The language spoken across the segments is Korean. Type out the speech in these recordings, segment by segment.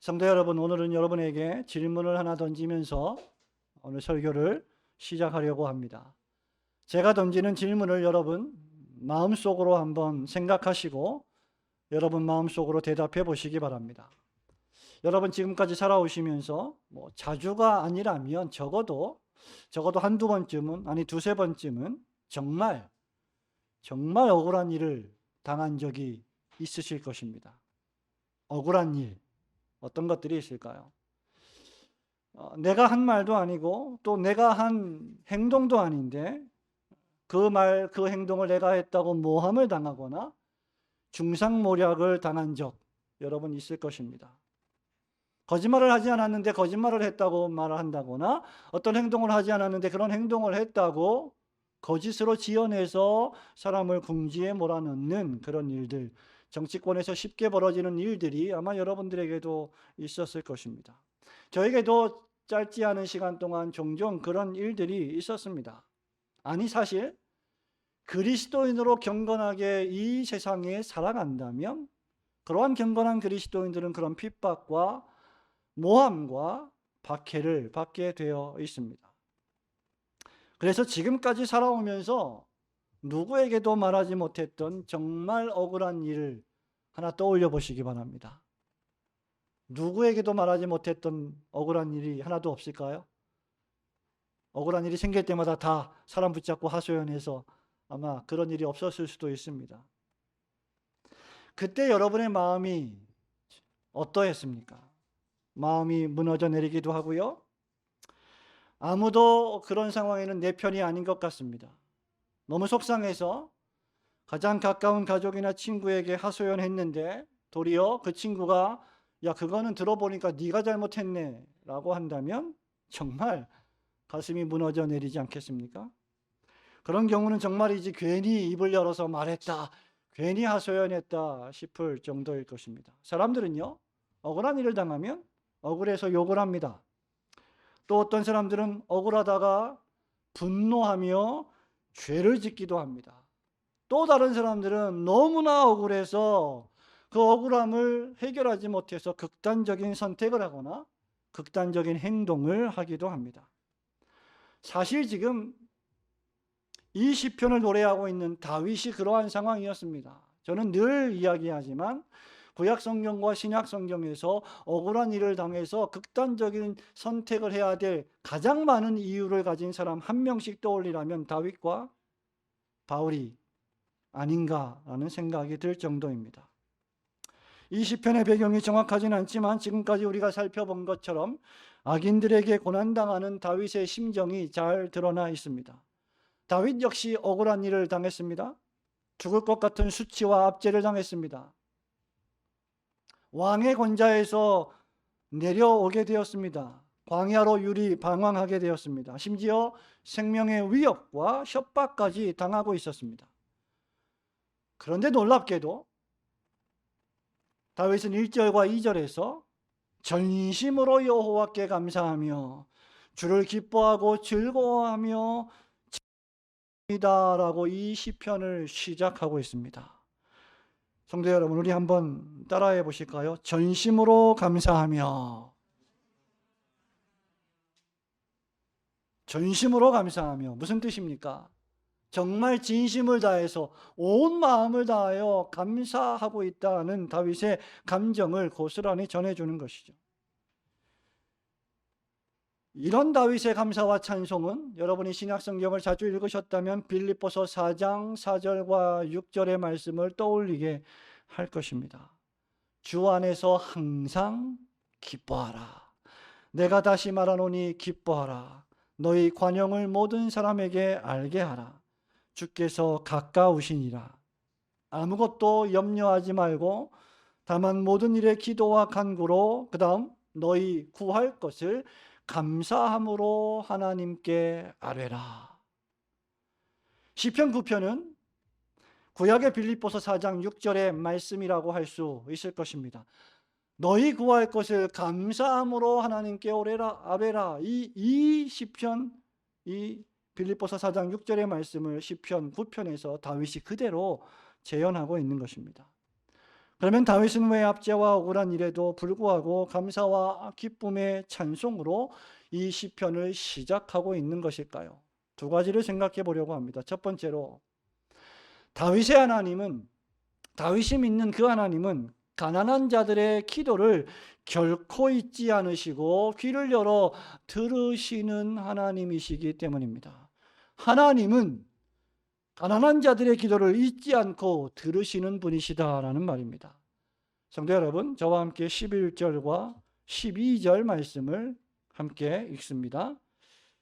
성도 여러분, 오늘은 여러분에게 질문을 하나 던지면서 오늘 설교를 시작하려고 합니다. 제가 던지는 질문을 여러분 마음속으로 한번 생각하시고 여러분 마음속으로 대답해 보시기 바랍니다. 여러분 지금까지 살아오시면서 자주가 아니라면 적어도 한두 번쯤은, 아니 두세 번쯤은 정말 억울한 일을 당한 적이 있으실 것입니다. 억울한 일, 어떤 것들이 있을까요? 내가 한 말도 아니고 또 내가 한 행동도 아닌데 그 말, 그 행동을 내가 했다고 모함을 당하거나 중상모략을 당한 적 여러분 있을 것입니다. 거짓말을 하지 않았는데 거짓말을 했다고 말을 한다거나 어떤 행동을 하지 않았는데 그런 행동을 했다고 거짓으로 지어내서 사람을 궁지에 몰아넣는 그런 일들, 정치권에서 쉽게 벌어지는 일들이 아마 여러분들에게도 있었을 것입니다. 저에게도 짧지 않은 시간 동안 종종 그런 일들이 있었습니다. 아니 사실 그리스도인으로 경건하게 이 세상에 살아간다면 그러한 경건한 그리스도인들은 그런 핍박과 모함과 박해를 받게 되어 있습니다. 그래서 지금까지 살아오면서 누구에게도 말하지 못했던 정말 억울한 일을 하나 떠올려 보시기 바랍니다. 누구에게도 말하지 못했던 억울한 일이 하나도 없을까요? 억울한 일이 생길 때마다 다 사람 붙잡고 하소연해서 아마 그런 일이 없었을 수도 있습니다. 그때 여러분의 마음이 어떠했습니까? 마음이 무너져 내리기도 하고요. 아무도 그런 상황에는 내 편이 아닌 것 같습니다. 너무 속상해서 가장 가까운 가족이나 친구에게 하소연했는데 도리어 그 친구가 야 그거는 들어보니까 네가 잘못했네 라고 한다면 정말 가슴이 무너져 내리지 않겠습니까? 그런 경우는 정말이지 괜히 입을 열어서 말했다, 괜히 하소연했다 싶을 정도일 것입니다. 사람들은요, 억울한 일을 당하면 억울해서 욕을 합니다. 또 어떤 사람들은 억울하다가 분노하며 죄를 짓기도 합니다. 또 다른 사람들은 너무나 억울해서 그 억울함을 해결하지 못해서 극단적인 선택을 하거나 극단적인 행동을 하기도 합니다. 사실 지금 이 시편을 노래하고 있는 다윗이 그러한 상황이었습니다. 저는 늘 이야기하지만 구약 성경과 신약 성경에서 억울한 일을 당해서 극단적인 선택을 해야 될 가장 많은 이유를 가진 사람 한 명씩 떠올리라면 다윗과 바울이 아닌가라는 생각이 들 정도입니다. 이 시편의 배경이 정확하지는 않지만 지금까지 우리가 살펴본 것처럼 악인들에게 고난당하는 다윗의 심정이 잘 드러나 있습니다. 다윗 역시 억울한 일을 당했습니다. 죽을 것 같은 수치와 압제를 당했습니다. 왕의 권좌에서 내려오게 되었습니다. 광야로 유리 방황하게 되었습니다. 심지어 생명의 위협과 협박까지 당하고 있었습니다. 그런데 놀랍게도 다윗은 1절과 2절에서 전심으로 여호와께 감사하며 주를 기뻐하고 즐거워하며 이다라고 이 시편을 시작하고 있습니다. 성도 여러분, 우리 한번 따라해 보실까요? 전심으로 감사하며, 전심으로 감사하며 무슨 뜻입니까? 정말 진심을 다해서 온 마음을 다하여 감사하고 있다는 다윗의 감정을 고스란히 전해주는 것이죠. 이런 다윗의 감사와 찬송은 여러분이 신약성경을 자주 읽으셨다면 빌립보서 4장 4절과 6절의 말씀을 떠올리게 할 것입니다. 주 안에서 항상 기뻐하라. 내가 다시 말하노니 기뻐하라. 너희 관용을 모든 사람에게 알게 하라. 주께서 가까우시니라. 아무것도 염려하지 말고 다만 모든 일에 기도와 간구로 그 다음 너희 구할 것을 감사함으로 하나님께 아뢰라. 시편 9편은 구약의 빌립보서 4장 6절의 말씀이라고 할 수 있을 것입니다. 너희 구할 것을 감사함으로 하나님께 아뢰라. 이 시편, 이 빌립보서 4장 6절의 말씀을 시편 9편에서 다윗이 그대로 재현하고 있는 것입니다. 그러면 다윗은 왜 압제와 억울한 일에도 불구하고 감사와 기쁨의 찬송으로 이 시편을 시작하고 있는 것일까요? 두 가지를 생각해 보려고 합니다. 첫 번째로, 다윗이 믿는 그 하나님은 가난한 자들의 기도를 결코 잊지 않으시고 귀를 열어 들으시는 하나님이시기 때문입니다. 하나님은 가난한 자들의 기도를 잊지 않고 들으시는 분이시다라는 말입니다. 성도 여러분, 저와 함께 11절과 12절 말씀을 함께 읽습니다.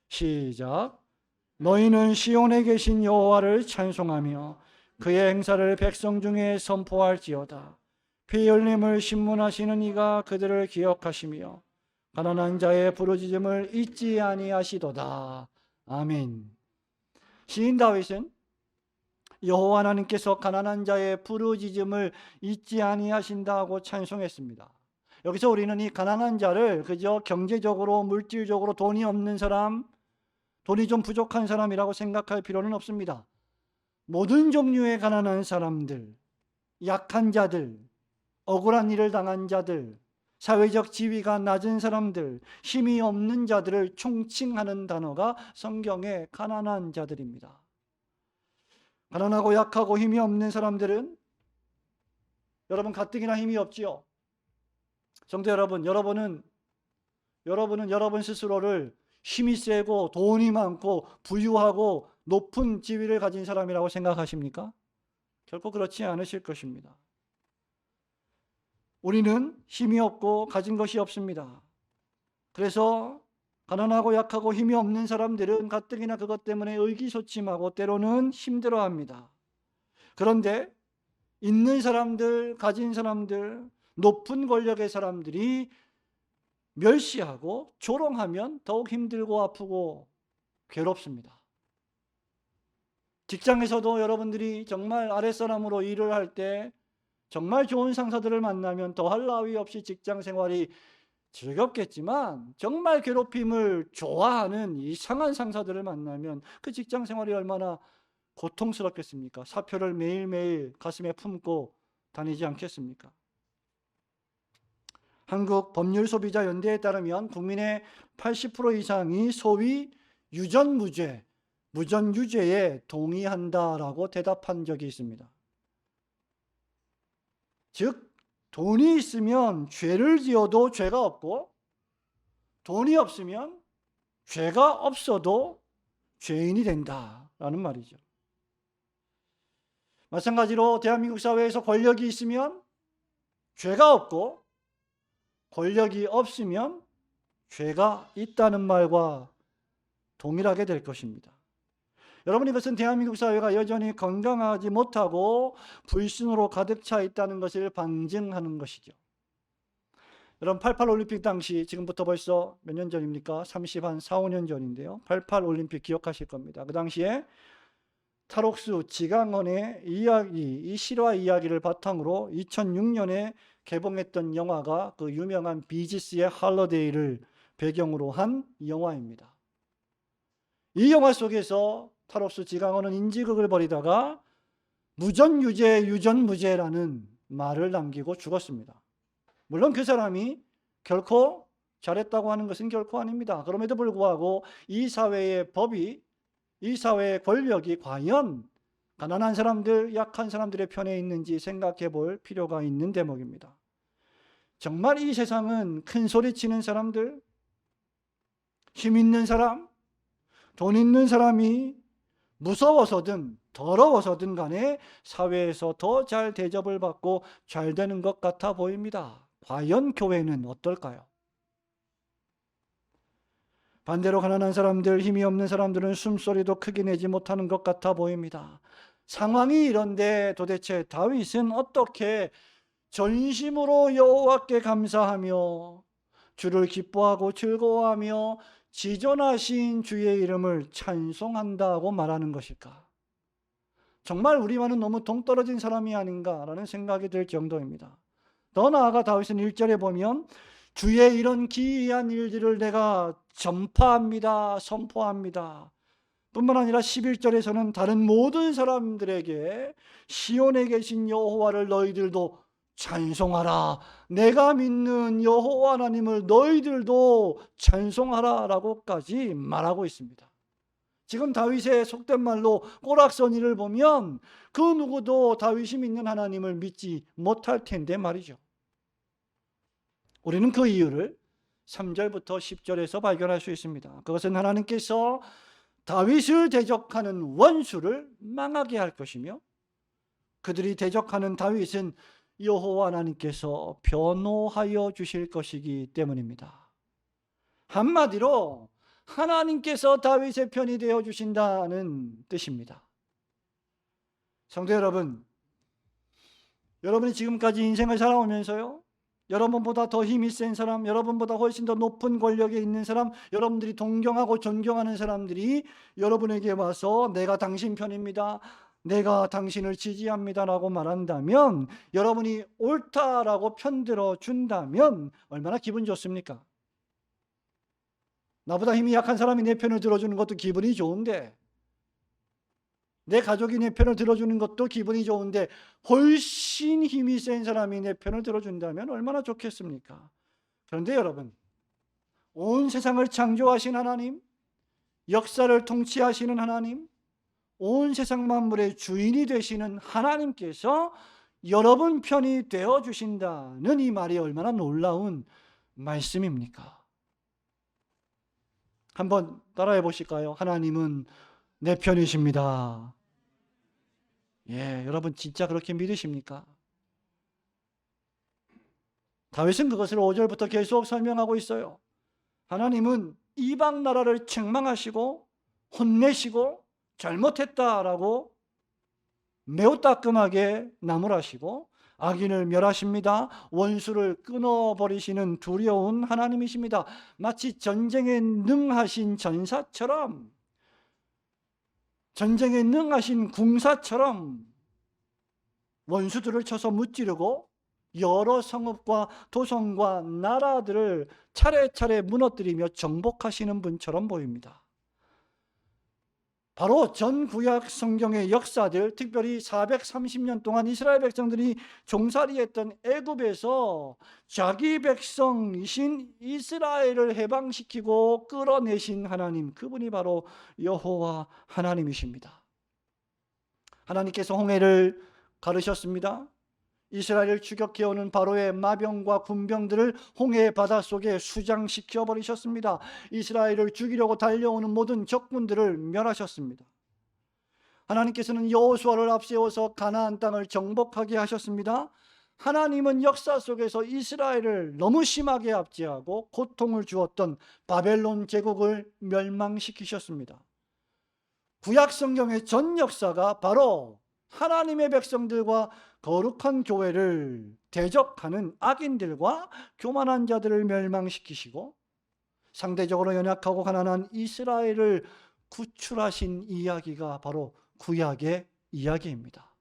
시작. 너희는 시온에 계신 여호와를 찬송하며 그의 행사를 백성 중에 선포할지어다. 피 흘림을 신문하시는 이가 그들을 기억하시며 가난한 자의 부르짖음을 잊지 아니하시도다. 아멘. 시인 다윗은 여호와 하나님께서 가난한 자의 부르짖음을 잊지 아니하신다고 찬송했습니다. 여기서 우리는 이 가난한 자를 그저 경제적으로, 물질적으로 돈이 없는 사람, 돈이 좀 부족한 사람이라고 생각할 필요는 없습니다. 모든 종류의 가난한 사람들, 약한 자들, 억울한 일을 당한 자들, 사회적 지위가 낮은 사람들, 힘이 없는 자들을 총칭하는 단어가 성경의 가난한 자들입니다. 가난하고 약하고 힘이 없는 사람들은, 여러분 가뜩이나 힘이 없지요. 성도 여러분, 여러분은 여러분 스스로를 힘이 세고 돈이 많고 부유하고 높은 지위를 가진 사람이라고 생각하십니까? 결코 그렇지 않으실 것입니다. 우리는 힘이 없고 가진 것이 없습니다. 그래서 가난하고 약하고 힘이 없는 사람들은 가뜩이나 그것 때문에 의기소침하고 때로는 힘들어합니다. 그런데 있는 사람들, 가진 사람들, 높은 권력의 사람들이 멸시하고 조롱하면 더욱 힘들고 아프고 괴롭습니다. 직장에서도 여러분들이 정말 아랫사람으로 일을 할 때 정말 좋은 상사들을 만나면 더할 나위 없이 직장 생활이 즐겁겠지만, 정말 괴롭힘을 좋아하는 이상한 상사들을 만나면 그 직장 생활이 얼마나 고통스럽겠습니까? 사표를 매일매일 가슴에 품고 다니지 않겠습니까? 한국법률소비자연대에 따르면 국민의 80% 이상이 소위 유전무죄, 무전유죄에 동의한다라고 대답한 적이 있습니다. 즉, 돈이 있으면 죄를 지어도 죄가 없고, 돈이 없으면 죄가 없어도 죄인이 된다라는 말이죠. 마찬가지로 대한민국 사회에서 권력이 있으면 죄가 없고, 권력이 없으면 죄가 있다는 말과 동일하게 될 것입니다. 여러분, 이것은 대한민국 사회가 여전히 건강하지 못하고 불신으로 가득 차 있다는 것을 방증하는 것이죠. 여러분, 88 올림픽 당시, 지금부터 벌써 몇 년 전입니까? 4, 5년 전인데요. 88 올림픽 기억하실 겁니다. 그 당시에 탈옥수 지강원의 이야기, 이 실화 이야기를 바탕으로 2006년에 개봉했던 영화가 그 유명한 비지스의 할러데이를 배경으로 한 영화입니다. 이 영화 속에서 탈옥수 지강원은 인지극을 벌이다가 무전유죄, 유전무죄라는 말을 남기고 죽었습니다. 물론 그 사람이 결코 잘했다고 하는 것은 결코 아닙니다. 그럼에도 불구하고 이 사회의 법이, 이 사회의 권력이 과연 가난한 사람들, 약한 사람들의 편에 있는지 생각해 볼 필요가 있는 대목입니다. 정말 이 세상은 큰 소리 치는 사람들, 힘 있는 사람, 돈 있는 사람이 무서워서든 더러워서든 간에 사회에서 더 잘 대접을 받고 잘 되는 것 같아 보입니다. 과연 교회는 어떨까요? 반대로 가난한 사람들, 힘이 없는 사람들은 숨소리도 크게 내지 못하는 것 같아 보입니다. 상황이 이런데 도대체 다윗은 어떻게 전심으로 여호와께 감사하며 주를 기뻐하고 즐거워하며 지존하신 주의 이름을 찬송한다고 말하는 것일까? 정말 우리와는 너무 동떨어진 사람이 아닌가라는 생각이 들 정도입니다. 더 나아가 다윗은 1절에 보면 주의 이런 기이한 일들을 내가 전파합니다, 선포합니다. 뿐만 아니라 11절에서는 다른 모든 사람들에게 시온에 계신 여호와를 너희들도 찬송하라. 내가 믿는 여호와 하나님을 너희들도 찬송하라 라고까지 말하고 있습니다. 지금 다윗의 속된 말로 꼬락서니를 보면 그 누구도 다윗이 믿는 하나님을 믿지 못할 텐데 말이죠. 우리는 그 이유를 3절부터 10절에서 발견할 수 있습니다. 그것은 하나님께서 다윗을 대적하는 원수를 망하게 할 것이며, 그들이 대적하는 다윗은 여호와 하나님께서 변호하여 주실 것이기 때문입니다. 한마디로 하나님께서 다윗의 편이 되어 주신다는 뜻입니다. 성도 여러분, 여러분이 지금까지 인생을 살아오면서요, 여러분보다 더 힘이 센 사람, 여러분보다 훨씬 더 높은 권력에 있는 사람, 여러분들이 동경하고 존경하는 사람들이 여러분에게 와서 내가 당신 편입니다, 내가 당신을 지지합니다 라고 말한다면, 여러분이 옳다라고 편들어 준다면 얼마나 기분 좋습니까? 나보다 힘이 약한 사람이 내 편을 들어주는 것도 기분이 좋은데, 내 가족이 내 편을 들어주는 것도 기분이 좋은데, 훨씬 힘이 센 사람이 내 편을 들어준다면 얼마나 좋겠습니까? 그런데 여러분, 온 세상을 창조하신 하나님, 역사를 통치하시는 하나님, 온 세상 만물의 주인이 되시는 하나님께서 여러분 편이 되어 주신다는 이 말이 얼마나 놀라운 말씀입니까? 한번 따라해 보실까요? 하나님은 내 편이십니다. 예, 여러분 진짜 그렇게 믿으십니까? 다윗은 그것을 5절부터 계속 설명하고 있어요. 하나님은 이방 나라를 책망하시고 혼내시고 잘못했다라고 매우 따끔하게 나무라시고 악인을 멸하십니다. 원수를 끊어버리시는 두려운 하나님이십니다. 마치 전쟁에 능하신 전사처럼, 전쟁에 능하신 궁사처럼 원수들을 쳐서 무찌르고 여러 성읍과 도성과 나라들을 차례차례 무너뜨리며 정복하시는 분처럼 보입니다. 바로 전 구약 성경의 역사들, 특별히 430년 동안 이스라엘 백성들이 종살이했던 애굽에서 자기 백성이신 이스라엘을 해방시키고 끌어내신 하나님, 그분이 바로 여호와 하나님이십니다. 하나님께서 홍해를 가르셨습니다. 이스라엘을 추격해오는 바로의 마병과 군병들을 홍해 바닷속에 수장시켜 버리셨습니다. 이스라엘을 죽이려고 달려오는 모든 적군들을 멸하셨습니다. 하나님께서는 여호수아를 앞세워서 가나안 땅을 정복하게 하셨습니다. 하나님은 역사 속에서 이스라엘을 너무 심하게 압제하고 고통을 주었던 바벨론 제국을 멸망시키셨습니다. 구약 성경의 전 역사가 바로 하나님의 백성들과 거룩한 교회를 대적하는 악인들과 교만한 자들을 멸망시키시고 상대적으로 연약하고 가난한 이스라엘을 구출하신 이야기가 바로 구약의 이야기입니다.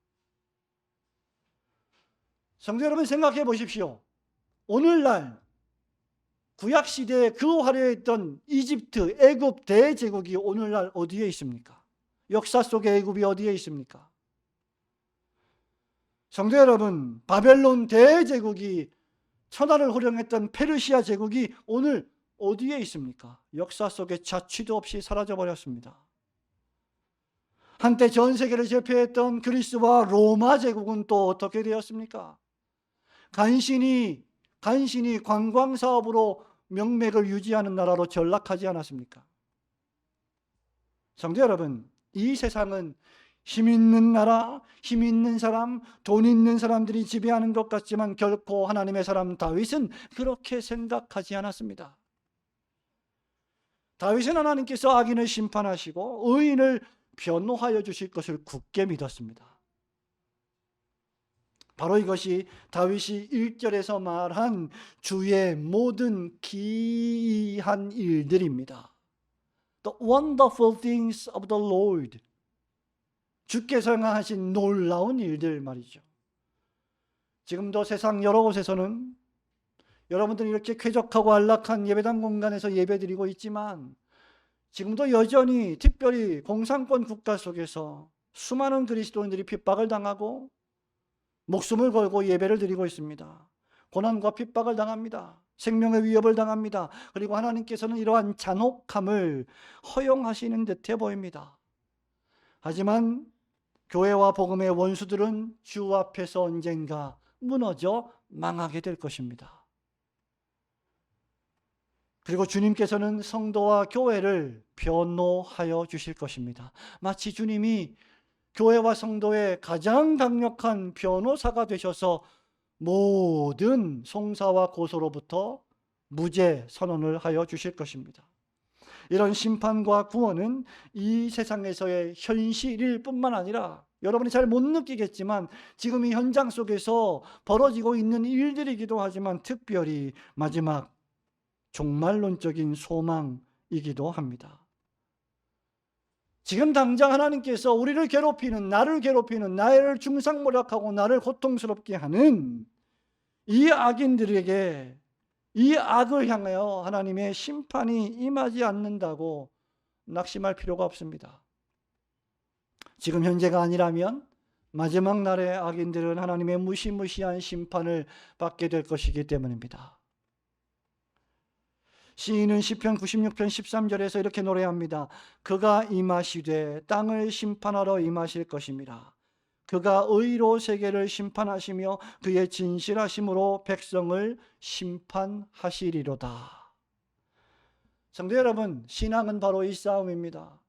성도 여러분, 생각해 보십시오. 오늘날 구약 시대에 그 화려했던 이집트, 애굽 대제국이 오늘날 어디에 있습니까? 역사 속의 애굽이 어디에 있습니까? 성도 여러분, 바벨론 대제국이 천하를 호령했던 페르시아 제국이 오늘 어디에 있습니까? 역사 속에 자취도 없이 사라져 버렸습니다. 한때 전 세계를 제패했던 그리스와 로마 제국은 또 어떻게 되었습니까? 간신히 관광 사업으로 명맥을 유지하는 나라로 전락하지 않았습니까? 성도 여러분, 이 세상은 힘 있는 나라, 힘 있는 사람, 돈 있는 사람들이 지배하는 것 같지만 결코 하나님의 사람 다윗은 그렇게 생각하지 않았습니다. 다윗은 하나님께서 악인을 심판하시고 의인을 변호하여 주실 것을 굳게 믿었습니다. 바로 이것이 다윗이 1절에서 말한 주의 모든 기이한 일들입니다. The wonderful things of the Lord. 주께서 행하신 놀라운 일들 말이죠. 지금도 세상 여러 곳에서는 여러분들이 이렇게 쾌적하고 안락한 예배당 공간에서 예배드리고 있지만 지금도 여전히 특별히 공산권 국가 속에서 수많은 그리스도인들이 핍박을 당하고 목숨을 걸고 예배를 드리고 있습니다. 고난과 핍박을 당합니다. 생명의 위협을 당합니다. 그리고 하나님께서는 이러한 잔혹함을 허용하시는 듯해 보입니다. 하지만 교회와 복음의 원수들은 주 앞에서 언젠가 무너져 망하게 될 것입니다. 그리고 주님께서는 성도와 교회를 변호하여 주실 것입니다. 마치 주님이 교회와 성도의 가장 강력한 변호사가 되셔서 모든 송사와 고소로부터 무죄 선언을 하여 주실 것입니다. 이런 심판과 구원은 이 세상에서의 현실일 뿐만 아니라 여러분이 잘 못 느끼겠지만 지금 이 현장 속에서 벌어지고 있는 일들이기도 하지만 특별히 마지막 종말론적인 소망이기도 합니다. 지금 당장 하나님께서 우리를 괴롭히는, 나를 괴롭히는, 나를 중상모략하고 나를 고통스럽게 하는 이 악인들에게 이 악을 향하여 하나님의 심판이 임하지 않는다고 낙심할 필요가 없습니다. 지금 현재가 아니라면 마지막 날에 악인들은 하나님의 무시무시한 심판을 받게 될 것이기 때문입니다. 시인은 시편 96편 13절에서 이렇게 노래합니다. 그가 임하시되 땅을 심판하러 임하실 것입니다. 그가 의로 세계를 심판하시며 그의 진실하심으로 백성을 심판하시리로다. 성도 여러분, 신앙은 바로 이 싸움입니다.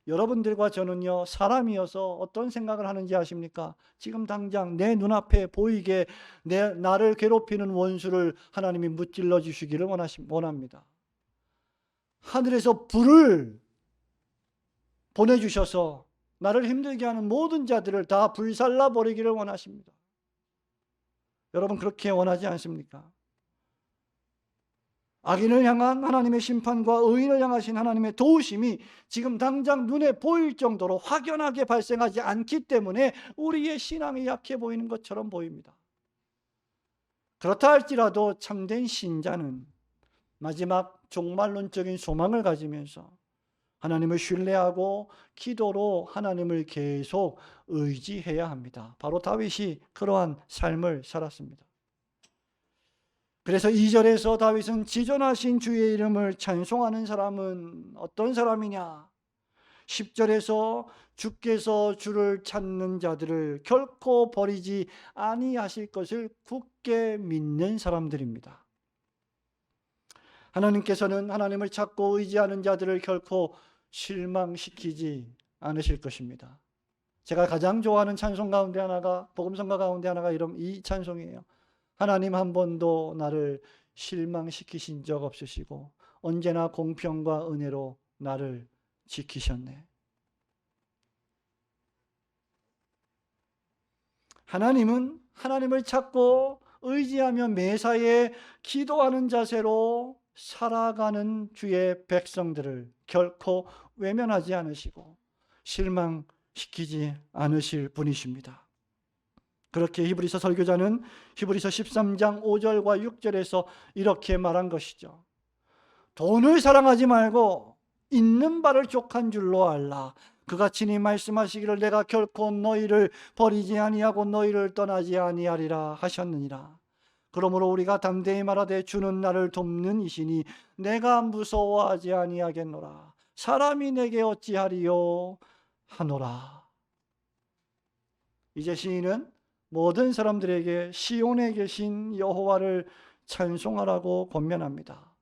여러분들과 저는요, 사람이어서 어떤 생각을 하는지 아십니까? 지금 당장 내 눈앞에 보이게 나를 괴롭히는 원수를 하나님이 무찔러 주시기를 원합니다. 하늘에서 불을 보내주셔서 나를 힘들게 하는 모든 자들을 다 불살라 버리기를 원하십니다. 여러분 그렇게 원하지 않습니까? 악인을 향한 하나님의 심판과 의인을 향하신 하나님의 도우심이 지금 당장 눈에 보일 정도로 확연하게 발생하지 않기 때문에 우리의 신앙이 약해 보이는 것처럼 보입니다. 그렇다 할지라도 참된 신자는 마지막 종말론적인 소망을 가지면서 하나님을 신뢰하고 기도로 하나님을 계속 의지해야 합니다. 바로 다윗이 그러한 삶을 살았습니다. 그래서 2절에서 다윗은 지존하신 주의 이름을 찬송하는 사람은 어떤 사람이냐? 10절에서 주께서 주를 찾는 자들을 결코 버리지 아니하실 것을 굳게 믿는 사람들입니다. 하나님께서는 하나님을 찾고 의지하는 자들을 결코 실망시키지 않으실 것입니다. 제가 가장 좋아하는 찬송 가운데 하나가, 복음성가 가운데 하나가 이 찬송이에요. 하나님 한 번도 나를 실망시키신 적 없으시고 언제나 공평과 은혜로 나를 지키셨네. 하나님은 하나님을 찾고 의지하며 매사에 기도하는 자세로 살아가는 주의 백성들을 결코 외면하지 않으시고 실망시키지 않으실 분이십니다. 그렇게 히브리서 설교자는 히브리서 13장 5절과 6절에서 이렇게 말한 것이죠. 돈을 사랑하지 말고 있는 바를 족한 줄로 알라. 그가 친히 말씀하시기를 내가 결코 너희를 버리지 아니하고 너희를 떠나지 아니하리라 하셨느니라. 그러므로 우리가 담대히 말하되 주는 나를 돕는 이시니 내가 무서워하지 아니하겠노라. 사람이 내게 어찌하리요 하노라. 이제 시인은 모든 사람들에게 시온에 계신 여호와를 찬송하라고 권면합니다.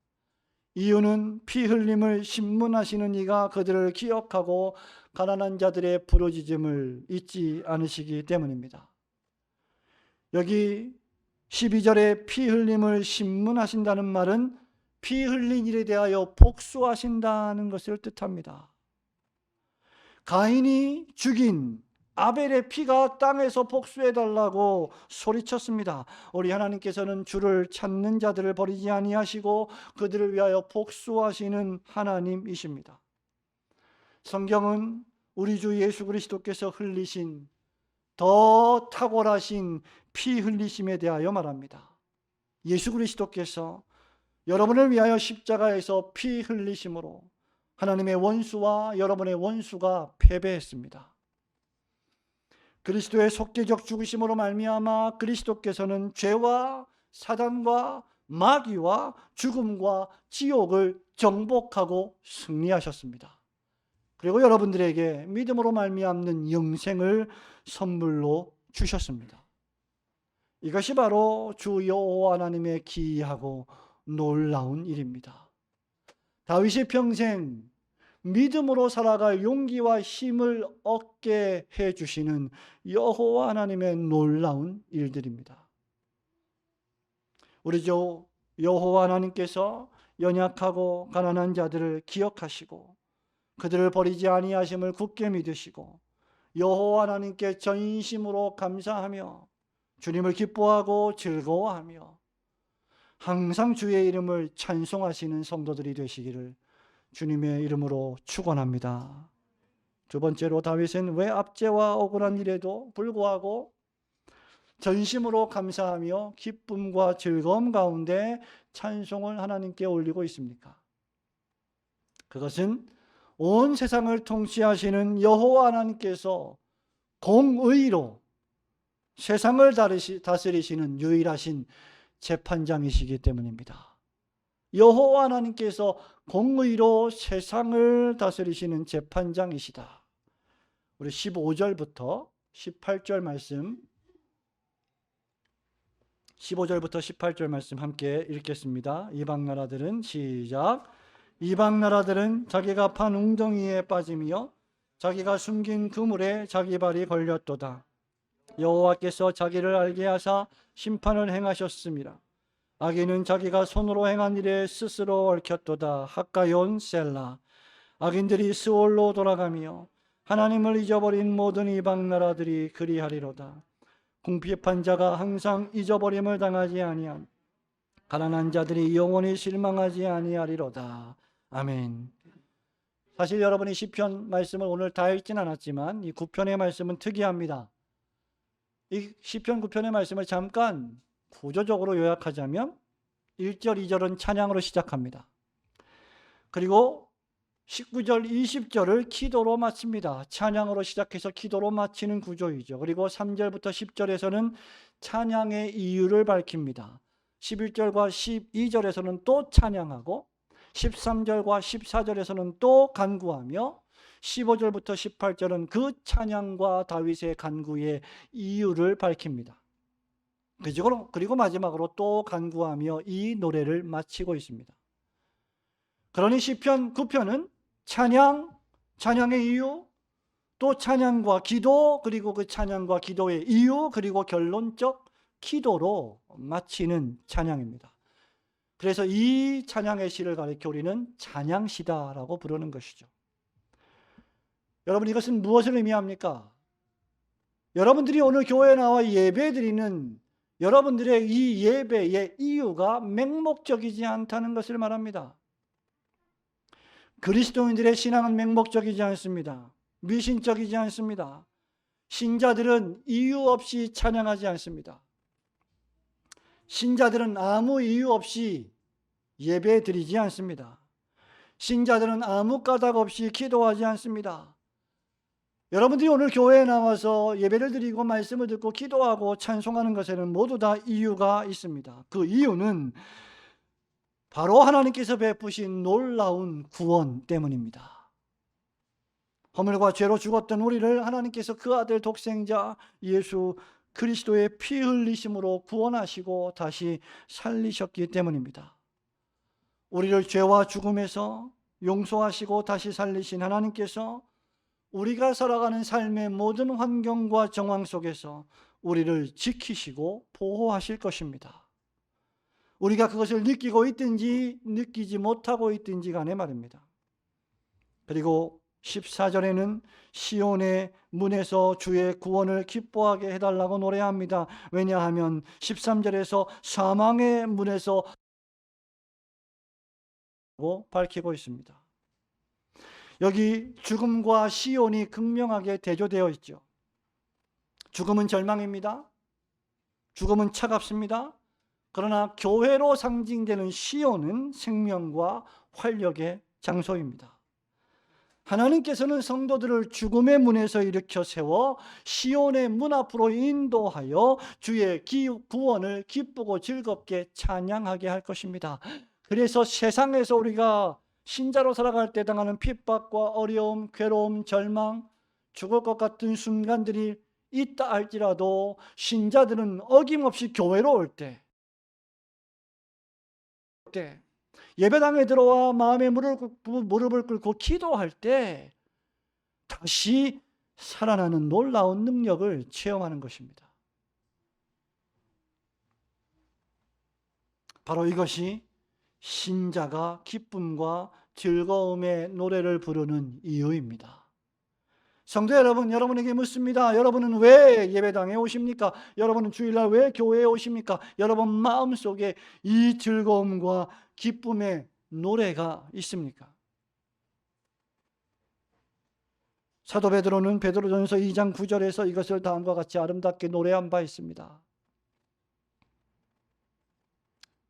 이유는 피 흘림을 신문하시는 이가 그들을 기억하고 가난한 자들의 부르짖음을 잊지 않으시기 때문입니다. 여기 12절에 피 흘림을 신문하신다는 말은 피 흘린 일에 대하여 복수하신다는 것을 뜻합니다. 가인이 죽인 아벨의 피가 땅에서 복수해달라고 소리쳤습니다. 우리 하나님께서는 주를 찾는 자들을 버리지 아니하시고 그들을 위하여 복수하시는 하나님이십니다. 성경은 우리 주 예수 그리스도께서 흘리신 더 탁월하신 피 흘리심에 대하여 말합니다. 예수 그리스도께서 여러분을 위하여 십자가에서 피 흘리심으로 하나님의 원수와 여러분의 원수가 패배했습니다. 그리스도의 속죄적 죽으심으로 말미암아 그리스도께서는 죄와 사단과 마귀와 죽음과 지옥을 정복하고 승리하셨습니다. 그리고 여러분들에게 믿음으로 말미암는 영생을 선물로 주셨습니다. 이것이 바로 주 여호와 하나님의 기이하고 놀라운 일입니다. 다윗이 평생 믿음으로 살아갈 용기와 힘을 얻게 해주시는 여호와 하나님의 놀라운 일들입니다. 우리 주 여호와 하나님께서 연약하고 가난한 자들을 기억하시고 그들을 버리지 아니하심을 굳게 믿으시고 여호와 하나님께 전심으로 감사하며 주님을 기뻐하고 즐거워하며 항상 주의 이름을 찬송하시는 성도들이 되시기를 주님의 이름으로 축원합니다. 두 번째로 다윗은 왜 압제와 억울한 일에도 불구하고 전심으로 감사하며 기쁨과 즐거움 가운데 찬송을 하나님께 올리고 있습니까? 그것은 온 세상을 통치하시는 여호와 하나님께서 공의로 세상을 다스리시는 유일하신 재판장이시기 때문입니다. 여호와 하나님께서 공의로 세상을 다스리시는 재판장이시다. 우리 15절부터 18절 말씀 15절부터 18절 말씀 함께 읽겠습니다. 이방 나라들은 시작. 이방 나라들은 자기가 판 웅덩이에 빠지며 자기가 숨긴 그물에 자기 발이 걸렸도다. 여호와께서 자기를 알게 하사 심판을 행하셨습니다. 악인은 자기가 손으로 행한 일에 스스로 얽혔도다. 학가yon 셀라. 악인들이 스올로 돌아가며 하나님을 잊어버린 모든 이방 나라들이 그리하리로다. 궁핍한 자가 항상 잊어버림을 당하지 아니함. 가난한 자들이 영원히 실망하지 아니하리로다. 아멘. 사실 여러분이 시편 말씀을 오늘 다 읽진 않았지만 이 9편의 말씀은 특이합니다. 이 시편 9편의 말씀을 잠깐 구조적으로 요약하자면 1절, 2절은 찬양으로 시작합니다. 그리고 19절, 20절을 기도로 마칩니다. 찬양으로 시작해서 기도로 마치는 구조이죠. 그리고 3절부터 10절에서는 찬양의 이유를 밝힙니다. 11절과 12절에서는 또 찬양하고 13절과 14절에서는 또 간구하며 15절부터 18절은 그 찬양과 다윗의 간구의 이유를 밝힙니다. 그리고 마지막으로 또 간구하며 이 노래를 마치고 있습니다. 그러니 시편 9편은 찬양의 이유, 또 찬양과 기도, 그리고 그 찬양과 기도의 이유, 그리고 결론적 기도로 마치는 찬양입니다. 그래서 이 찬양의 시를 가리켜 우리는 찬양시다라고 부르는 것이죠. 여러분, 이것은 무엇을 의미합니까? 여러분들이 오늘 교회에 나와 예배드리는 여러분들의 이 예배의 이유가 맹목적이지 않다는 것을 말합니다. 그리스도인들의 신앙은 맹목적이지 않습니다. 미신적이지 않습니다. 신자들은 이유 없이 찬양하지 않습니다. 신자들은 아무 이유 없이 예배 드리지 않습니다. 신자들은 아무 까닭 없이 기도하지 않습니다. 여러분들이 오늘 교회에 나와서 예배를 드리고 말씀을 듣고 기도하고 찬송하는 것에는 모두 다 이유가 있습니다. 그 이유는 바로 하나님께서 베푸신 놀라운 구원 때문입니다. 허물과 죄로 죽었던 우리를 하나님께서 그 아들 독생자 예수 그리스도의 피 흘리심으로 구원하시고 다시 살리셨기 때문입니다. 우리를 죄와 죽음에서 용서하시고 다시 살리신 하나님께서 우리가 살아가는 삶의 모든 환경과 정황 속에서 우리를 지키시고 보호하실 것입니다. 우리가 그것을 느끼고 있든지 느끼지 못하고 있든지 간에 말입니다. 그리고 14절에는 시온의 문에서 주의 구원을 기뻐하게 해달라고 노래합니다. 왜냐하면 13절에서 사망의 문에서 밝히고 있습니다. 여기 죽음과 시온이 극명하게 대조되어 있죠. 죽음은 절망입니다. 죽음은 차갑습니다. 그러나 교회로 상징되는 시온은 생명과 활력의 장소입니다. 하나님께서는 성도들을 죽음의 문에서 일으켜 세워 시온의 문 앞으로 인도하여 주의 구원을 기쁘고 즐겁게 찬양하게 할 것입니다. 그래서 세상에서 우리가 신자로 살아갈 때 당하는 핍박과 어려움, 괴로움, 절망, 죽을 것 같은 순간들이 있다 할지라도 신자들은 어김없이 교회로 올 때, 예배당에 들어와 마음의 무릎을 꿇고 기도할 때 다시 살아나는 놀라운 능력을 체험하는 것입니다. 바로 이것이 신자가 기쁨과 즐거움의 노래를 부르는 이유입니다. 성도 여러분, 여러분에게 묻습니다. 여러분은 왜 예배당에 오십니까? 여러분은 주일날 왜 교회에 오십니까? 여러분 마음속에 이 즐거움과 기쁨의 노래가 있습니까? 사도 베드로는 베드로전서 2장 9절에서 이것을 다음과 같이 아름답게 노래한 바 있습니다.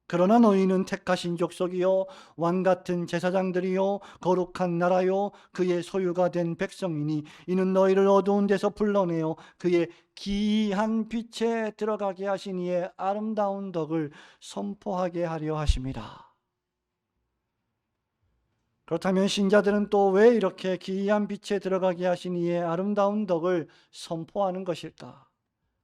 그러나 너희는 택하신 족속이요 왕 같은 제사장들이요 거룩한 나라요 그의 소유가 된 백성이니 이는 너희를 어두운 데서 불러내어 그의 기이한 빛에 들어가게 하신 이의 아름다운 덕을 선포하게 하려 하심이라. 그렇다면 신자들은 또 왜 이렇게 기이한 빛에 들어가게 하신 이의 아름다운 덕을 선포하는 것일까?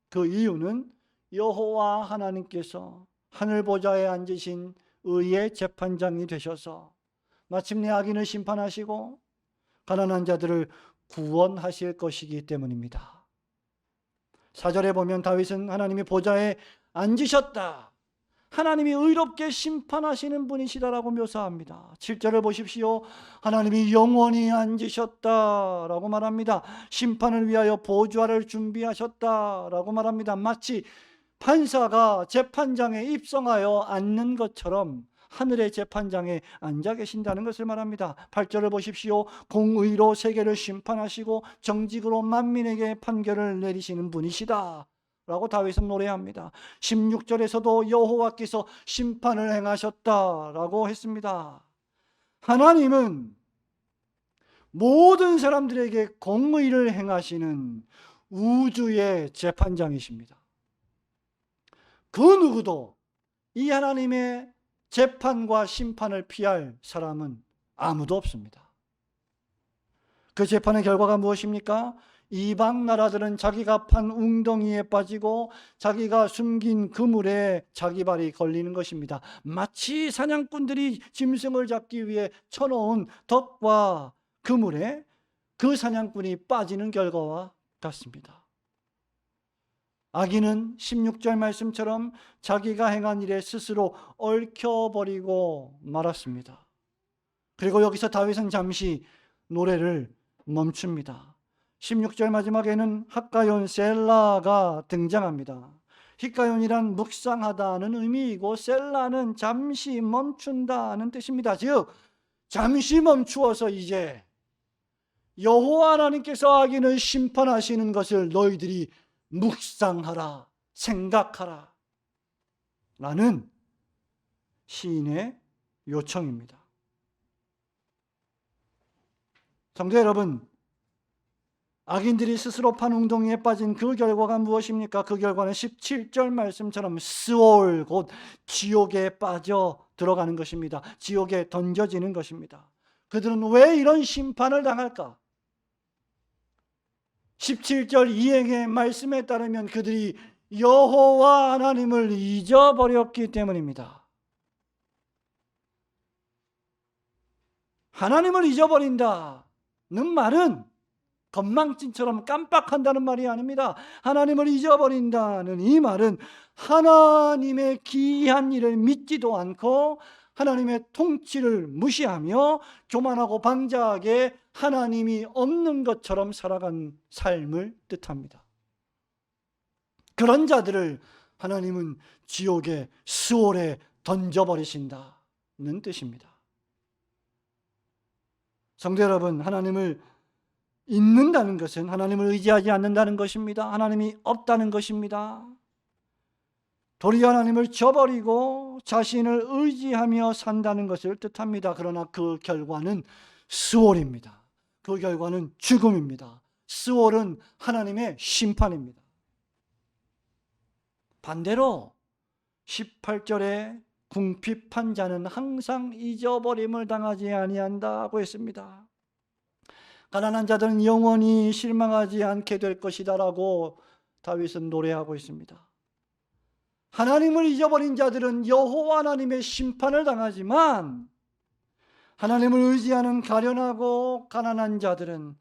그 이유는 여호와 하나님께서 하늘 보좌에 앉으신 의의 재판장이 되셔서 마침내 악인을 심판하시고 가난한 자들을 구원하실 것이기 때문입니다. 4절에 보면 다윗은 하나님이 보좌에 앉으셨다, 하나님이 의롭게 심판하시는 분이시다라고 묘사합니다. 7절을 보십시오. 하나님이 영원히 앉으셨다라고 말합니다. 심판을 위하여 보좌를 준비하셨다라고 말합니다. 마치 판사가 재판장에 입성하여 앉는 것처럼 하늘의 재판장에 앉아 계신다는 것을 말합니다. 8절을 보십시오. 공의로 세계를 심판하시고 정직으로 만민에게 판결을 내리시는 분이시다 라고 다윗은 노래합니다. 16절에서도 여호와께서 심판을 행하셨다라고 했습니다. 하나님은 모든 사람들에게 공의를 행하시는 우주의 재판장이십니다. 그 누구도 이 하나님의 재판과 심판을 피할 사람은 아무도 없습니다. 그 재판의 결과가 무엇입니까? 이방 나라들은 자기가 판 웅덩이에 빠지고 자기가 숨긴 그물에 자기 발이 걸리는 것입니다. 마치 사냥꾼들이 짐승을 잡기 위해 쳐놓은 덫과 그물에 그 사냥꾼이 빠지는 결과와 같습니다. 악인은 16절 말씀처럼 자기가 행한 일에 스스로 얽혀버리고 말았습니다. 그리고 여기서 다윗은 잠시 노래를 멈춥니다. 16절 마지막에는 헥가연 셀라가 등장합니다. 헥가연이란 묵상하다는 의미이고 셀라는 잠시 멈춘다는 뜻입니다. 즉 잠시 멈추어서 이제 여호와 하나님께서 악인을 심판하시는 것을 너희들이 묵상하라, 생각하라 라는 시인의 요청입니다. 성도 여러분, 악인들이 스스로 판 웅덩이에 빠진 그 결과가 무엇입니까? 그 결과는 17절 말씀처럼 스올, 곧 지옥에 빠져 들어가는 것입니다. 지옥에 던져지는 것입니다. 그들은 왜 이런 심판을 당할까? 17절 이행의 말씀에 따르면 그들이 여호와 하나님을 잊어버렸기 때문입니다. 하나님을 잊어버린다는 말은 건망증처럼 깜빡한다는 말이 아닙니다. 하나님을 잊어버린다는 이 말은 하나님의 기이한 일을 믿지도 않고 하나님의 통치를 무시하며 교만하고 방자하게 하나님이 없는 것처럼 살아간 삶을 뜻합니다. 그런 자들을 하나님은 지옥의 스올에 던져버리신다는 뜻입니다. 성도 여러분, 하나님을 잊는다는 것은 하나님을 의지하지 않는다는 것입니다. 하나님이 없다는 것입니다. 도리어 하나님을 저버리고 자신을 의지하며 산다는 것을 뜻합니다. 그러나 그 결과는 스올입니다. 그 결과는 죽음입니다. 스월은 하나님의 심판입니다. 반대로 18절에 궁핍한 자는 항상 잊어버림을 당하지 아니한다고 했습니다. 가난한 자들은 영원히 실망하지 않게 될 것이다라고 다윗은 노래하고 있습니다. 하나님을 잊어버린 자들은 여호와 하나님의 심판을 당하지만 하나님을 의지하는 가련하고 가난한 자들은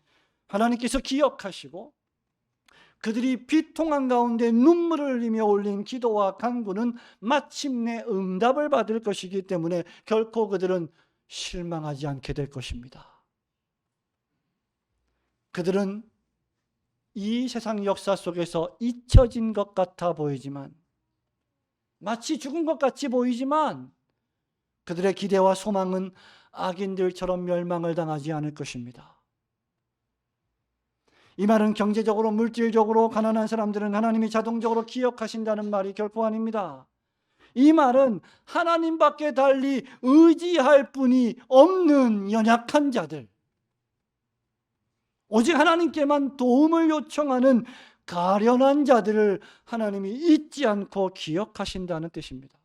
하나님께서 기억하시고 그들이 비통한 가운데 눈물을 흘리며 올린 기도와 간구는 마침내 응답을 받을 것이기 때문에 결코 그들은 실망하지 않게 될 것입니다. 그들은 이 세상 역사 속에서 잊혀진 것 같아 보이지만, 마치 죽은 것 같이 보이지만 그들의 기대와 소망은 악인들처럼 멸망을 당하지 않을 것입니다. 이 말은 경제적으로 물질적으로 가난한 사람들은 하나님이 자동적으로 기억하신다는 말이 결코 아닙니다. 이 말은 하나님밖에 달리 의지할 분이 없는 연약한 자들, 오직 하나님께만 도움을 요청하는 가련한 자들을 하나님이 잊지 않고 기억하신다는 뜻입니다.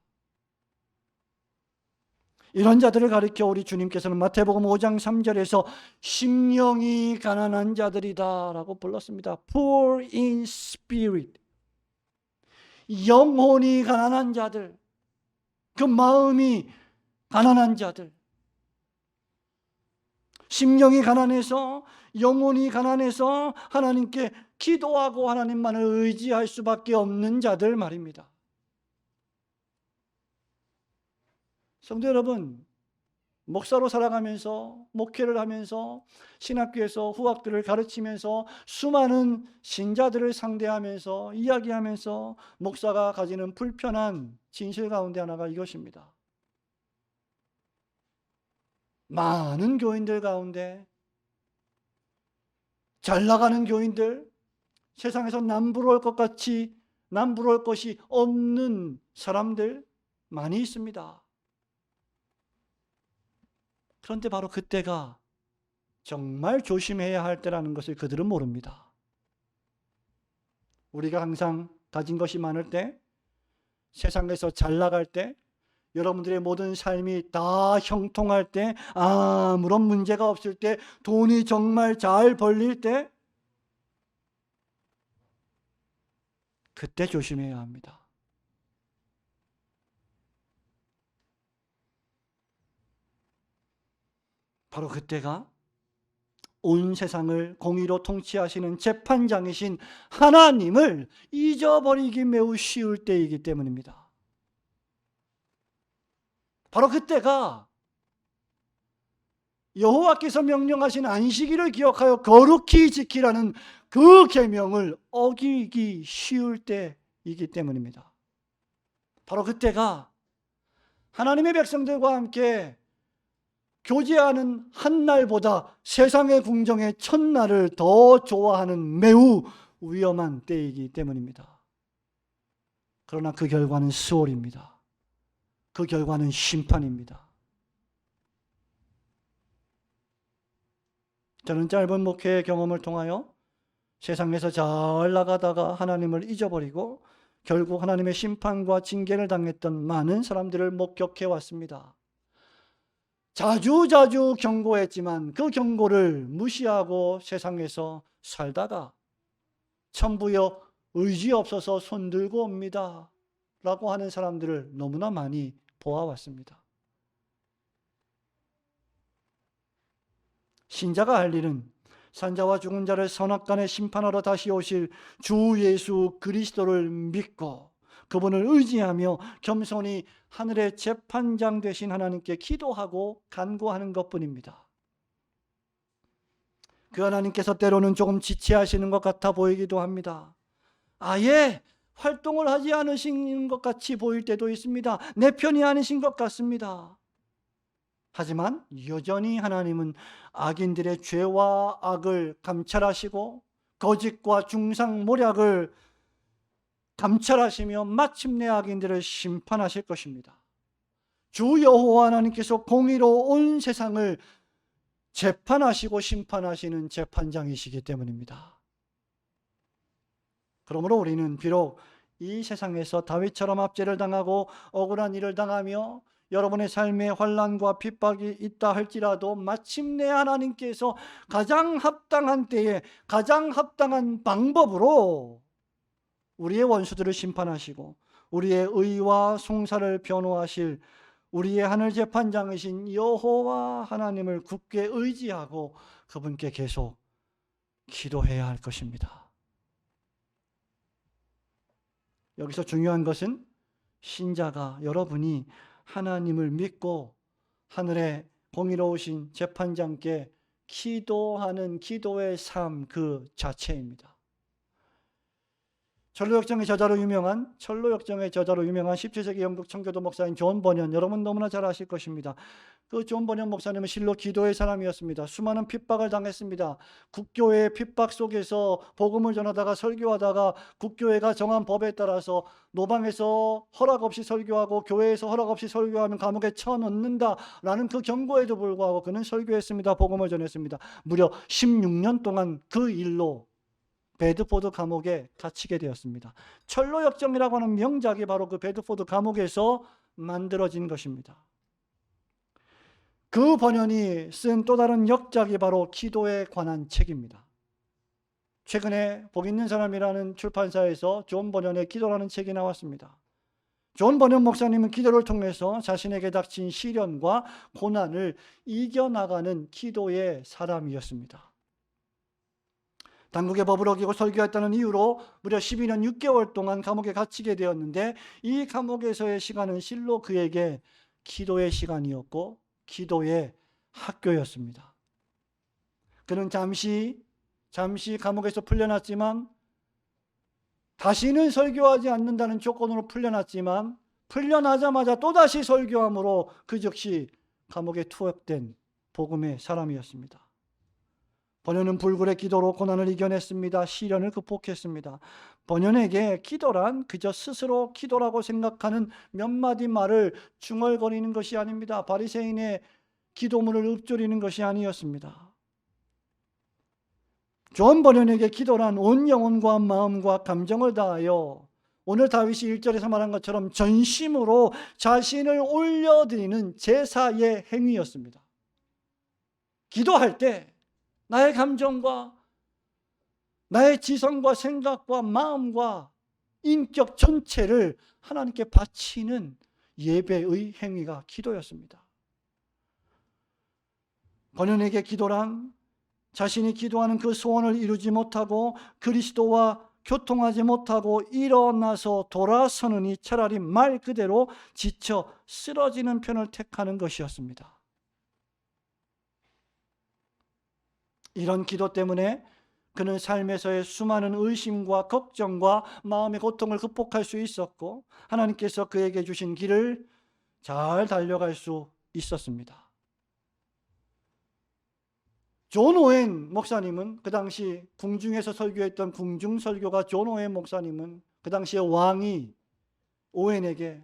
이런 자들을 가리켜 우리 주님께서는 마태복음 5장 3절에서 심령이 가난한 자들이다 라고 불렀습니다. Poor in spirit, 영혼이 가난한 자들, 그 마음이 가난한 자들, 심령이 가난해서, 영혼이 가난해서 하나님께 기도하고 하나님만을 의지할 수밖에 없는 자들 말입니다. 성도 여러분, 목사로 살아가면서, 목회를 하면서, 신학교에서 후학들을 가르치면서, 수많은 신자들을 상대하면서, 이야기하면서 목사가 가지는 불편한 진실 가운데 하나가 이것입니다. 많은 교인들 가운데 잘 나가는 교인들, 세상에서 남부러울 것 같이 남부러울 것이 없는 사람들 많이 있습니다. 그런데 바로 그때가 정말 조심해야 할 때라는 것을 그들은 모릅니다. 우리가 항상 가진 것이 많을 때, 세상에서 잘 나갈 때, 여러분들의 모든 삶이 다 형통할 때, 아무런 문제가 없을 때, 돈이 정말 잘 벌릴 때, 그때 조심해야 합니다. 바로 그때가 온 세상을 공의로 통치하시는 재판장이신 하나님을 잊어버리기 매우 쉬울 때이기 때문입니다. 바로 그때가 여호와께서 명령하신 안식일을 기억하여 거룩히 지키라는 그 계명을 어기기 쉬울 때이기 때문입니다. 바로 그때가 하나님의 백성들과 함께 교제하는 한 날보다 세상의 궁정의 첫날을 더 좋아하는 매우 위험한 때이기 때문입니다. 그러나 그 결과는 수월입니다. 그 결과는 심판입니다. 저는 짧은 목회 경험을 통하여 세상에서 잘 나가다가 하나님을 잊어버리고 결국 하나님의 심판과 징계를 당했던 많은 사람들을 목격해 왔습니다. 자주 경고했지만 그 경고를 무시하고 세상에서 살다가 천부여 의지 없어서 손들고 옵니다 라고 하는 사람들을 너무나 많이 보아왔습니다. 신자가 할 일은 산자와 죽은 자를 선악간에 심판하러 다시 오실 주 예수 그리스도를 믿고 그분을 의지하며 겸손히 하늘의 재판장 되신 하나님께 기도하고 간구하는 것뿐입니다. 그 하나님께서 때로는 조금 지체하시는 것 같아 보이기도 합니다. 아예 활동을 하지 않으신 것 같이 보일 때도 있습니다. 내 편이 아니신 것 같습니다. 하지만 여전히 하나님은 악인들의 죄와 악을 감찰하시고 거짓과 중상모략을 감찰하시며 마침내 악인들을 심판하실 것입니다. 주 여호와 하나님께서 공의로 온 세상을 재판하시고 심판하시는 재판장이시기 때문입니다. 그러므로 우리는 비록 이 세상에서 다윗처럼 압제를 당하고 억울한 일을 당하며 여러분의 삶에 환난과 핍박이 있다 할지라도 마침내 하나님께서 가장 합당한 때에 가장 합당한 방법으로 우리의 원수들을 심판하시고 우리의 의와 송사를 변호하실 우리의 하늘 재판장이신 여호와 하나님을 굳게 의지하고 그분께 계속 기도해야 할 것입니다. 여기서 중요한 것은 신자가 여러분이 하나님을 믿고 하늘의 공의로우신 재판장께 기도하는 기도의 삶 그 자체입니다. 철로역정의 저자로 유명한 17세기 영국 청교도 목사인 존 버년, 여러분 너무나 잘 아실 것입니다. 그 존 버년 목사님은 실로 기도의 사람이었습니다. 수많은 핍박을 당했습니다. 국교회의 핍박 속에서 복음을 전하다가 설교하다가 국교회가 정한 법에 따라서 노방에서 허락 없이 설교하고 교회에서 허락 없이 설교하면 감옥에 쳐넣는다라는 그 경고에도 불구하고 그는 설교했습니다. 복음을 전했습니다. 무려 16년 동안 그 일로 베드포드 감옥에 갇히게 되었습니다. 철로역정이라고 하는 명작이 바로 그 베드포드 감옥에서 만들어진 것입니다. 그 번연이 쓴 또 다른 역작이 바로 기도에 관한 책입니다. 최근에 복 있는 사람이라는 출판사에서 존 번연의 기도라는 책이 나왔습니다. 존 번연 목사님은 기도를 통해서 자신에게 닥친 시련과 고난을 이겨나가는 기도의 사람이었습니다. 당국의 법을 어기고 설교했다는 이유로 무려 12년 6개월 동안 감옥에 갇히게 되었는데 이 감옥에서의 시간은 실로 그에게 기도의 시간이었고 기도의 학교였습니다. 그는 잠시 감옥에서 풀려났지만 다시는 설교하지 않는다는 조건으로 풀려났지만 풀려나자마자 또다시 설교함으로 그 즉시 감옥에 투옥된 복음의 사람이었습니다. 번연은 불굴의 기도로 고난을 이겨냈습니다. 시련을 극복했습니다. 번연에게 기도란 그저 스스로 기도라고 생각하는 몇 마디 말을 중얼거리는 것이 아닙니다. 바리새인의 기도문을 읊조리는 것이 아니었습니다. 존 번연에게 기도란 온 영혼과 마음과 감정을 다하여 오늘 다윗이 1절에서 말한 것처럼 전심으로 자신을 올려드리는 제사의 행위였습니다. 기도할 때 나의 감정과 나의 지성과 생각과 마음과 인격 전체를 하나님께 바치는 예배의 행위가 기도였습니다. 번연에게 기도란 자신이 기도하는 그 소원을 이루지 못하고 그리스도와 교통하지 못하고 일어나서 돌아서느니 차라리 말 그대로 지쳐 쓰러지는 편을 택하는 것이었습니다. 이런 기도 때문에 그는 삶에서의 수많은 의심과 걱정과 마음의 고통을 극복할 수 있었고 하나님께서 그에게 주신 길을 잘 달려갈 수 있었습니다. 존 오웬 목사님은 그 당시 궁중에서 설교했던 궁중 설교가 존 오웬 목사님은 그 당시에 왕이 오웬에게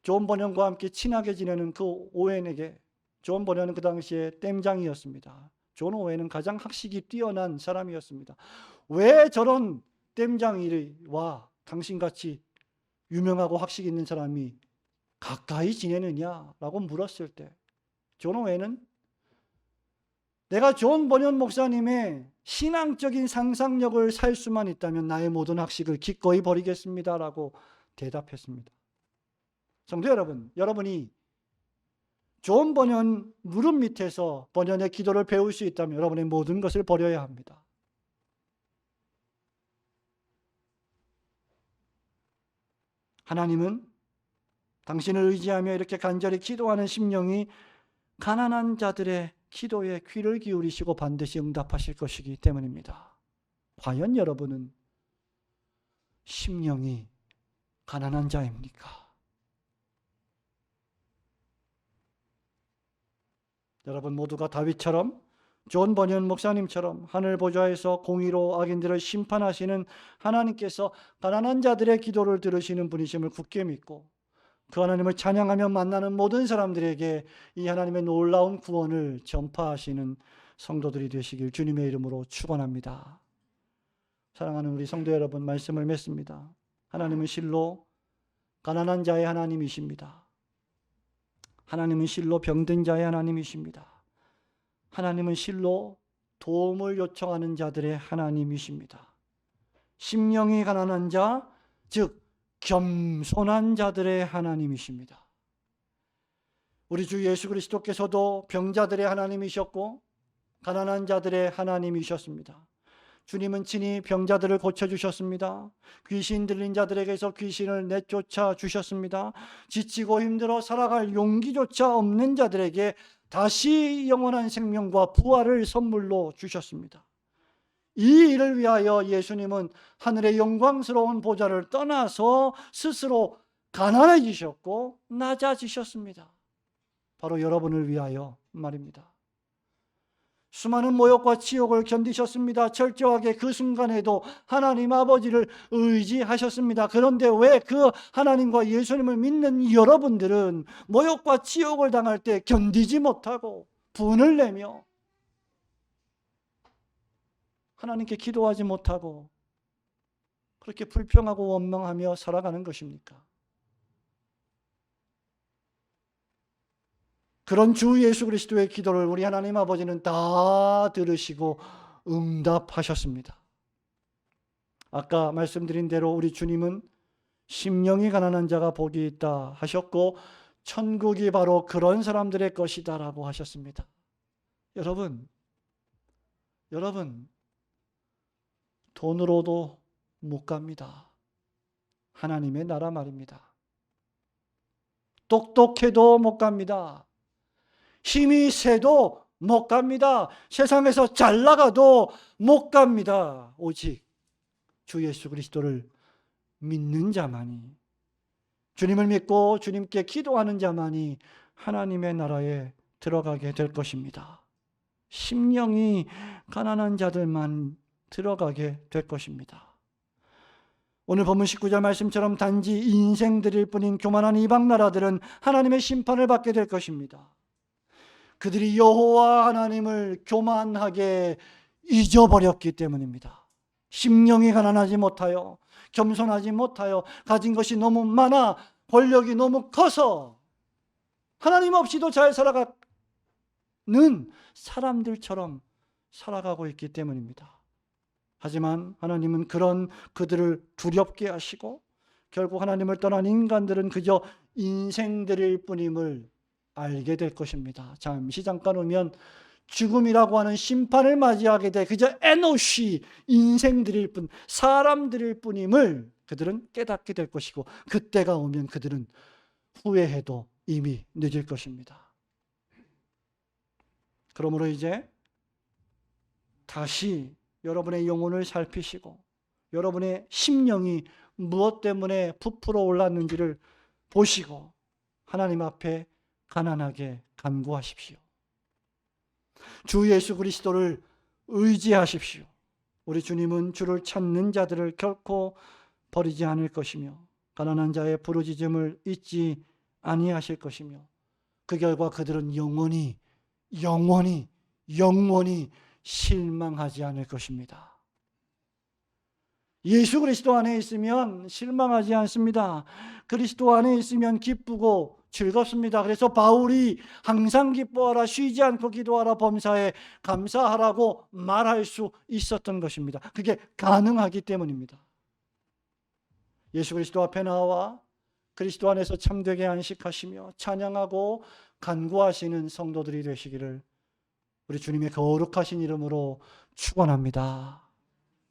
존 번연과 함께 친하게 지내는 그 오웬에게 존 번연은 그 당시에 댐장이었습니다. 존 오웬은 가장 학식이 뛰어난 사람이었습니다. 왜 저런 댐장이와 당신같이 유명하고 학식 있는 사람이 가까이 지내느냐라고 물었을 때 존 오웬은 내가 존 번연 목사님의 신앙적인 상상력을 살 수만 있다면 나의 모든 학식을 기꺼이 버리겠습니다라고 대답했습니다. 성도 여러분, 여러분이 존 번연 무릎 밑에서 번연의 기도를 배울 수 있다면 여러분의 모든 것을 버려야 합니다. 하나님은 당신을 의지하며 이렇게 간절히 기도하는 심령이 가난한 자들의 기도에 귀를 기울이시고 반드시 응답하실 것이기 때문입니다. 과연 여러분은 심령이 가난한 자입니까? 여러분 모두가 다윗처럼 존 번연 목사님처럼 하늘 보좌에서 공의로 악인들을 심판하시는 하나님께서 가난한 자들의 기도를 들으시는 분이심을 굳게 믿고 그 하나님을 찬양하며 만나는 모든 사람들에게 이 하나님의 놀라운 구원을 전파하시는 성도들이 되시길 주님의 이름으로 축원합니다. 사랑하는 우리 성도 여러분, 말씀을 맺습니다. 하나님은 실로 가난한 자의 하나님이십니다. 하나님은 실로 병든 자의 하나님이십니다. 하나님은 실로 도움을 요청하는 자들의 하나님이십니다. 심령이 가난한 자, 즉 겸손한 자들의 하나님이십니다. 우리 주 예수 그리스도께서도 병자들의 하나님이셨고 가난한 자들의 하나님이셨습니다. 주님은 친히 병자들을 고쳐주셨습니다. 귀신 들린 자들에게서 귀신을 내쫓아 주셨습니다. 지치고 힘들어 살아갈 용기조차 없는 자들에게 다시 영원한 생명과 부활을 선물로 주셨습니다. 이 일을 위하여 예수님은 하늘의 영광스러운 보좌를 떠나서 스스로 가난해지셨고 낮아지셨습니다. 바로 여러분을 위하여 말입니다. 수많은 모욕과 치욕을 견디셨습니다. 철저하게 그 순간에도 하나님 아버지를 의지하셨습니다. 그런데 왜 그 하나님과 예수님을 믿는 여러분들은 모욕과 치욕을 당할 때 견디지 못하고 분을 내며 하나님께 기도하지 못하고 그렇게 불평하고 원망하며 살아가는 것입니까? 그런 주 예수 그리스도의 기도를 우리 하나님 아버지는 다 들으시고 응답하셨습니다. 아까 말씀드린 대로 우리 주님은 심령이 가난한 자가 복이 있다 하셨고 천국이 바로 그런 사람들의 것이다라고 하셨습니다. 여러분 돈으로도 못 갑니다. 하나님의 나라 말입니다. 똑똑해도 못 갑니다. 힘이 세도 못 갑니다. 세상에서 잘 나가도 못 갑니다. 오직 주 예수 그리스도를 믿는 자만이, 주님을 믿고 주님께 기도하는 자만이 하나님의 나라에 들어가게 될 것입니다. 심령이 가난한 자들만 들어가게 될 것입니다. 오늘 본문 19절 말씀처럼 단지 인생들일 뿐인 교만한 이방 나라들은 하나님의 심판을 받게 될 것입니다. 그들이 여호와 하나님을 교만하게 잊어버렸기 때문입니다. 심령이 가난하지 못하여, 겸손하지 못하여, 가진 것이 너무 많아, 권력이 너무 커서 하나님 없이도 잘 살아가는 사람들처럼 살아가고 있기 때문입니다. 하지만 하나님은 그런 그들을 두렵게 하시고 결국 하나님을 떠난 인간들은 그저 인생들일 뿐임을 알게 될 것입니다. 잠깐 오면 죽음이라고 하는 심판을 맞이하게 돼 그저 에노시 인생들일 뿐, 사람들일 뿐임을 그들은 깨닫게 될 것이고 그때가 오면 그들은 후회해도 이미 늦을 것입니다. 그러므로 이제 다시 여러분의 영혼을 살피시고 여러분의 심령이 무엇 때문에 부풀어 올랐는지를 보시고 하나님 앞에 가난하게 간구하십시오. 주 예수 그리스도를 의지하십시오. 우리 주님은 주를 찾는 자들을 결코 버리지 않을 것이며 가난한 자의 부르짖음을 잊지 아니하실 것이며 그 결과 그들은 영원히 실망하지 않을 것입니다. 예수 그리스도 안에 있으면 실망하지 않습니다. 그리스도 안에 있으면 기쁘고 즐겁습니다. 그래서 바울이 항상 기뻐하라, 쉬지 않고 기도하라, 범사에 감사하라고 말할 수 있었던 것입니다. 그게 가능하기 때문입니다. 예수 그리스도 앞에 나와 그리스도 안에서 참되게 안식하시며 찬양하고 간구하시는 성도들이 되시기를 우리 주님의 거룩하신 이름으로 축원합니다.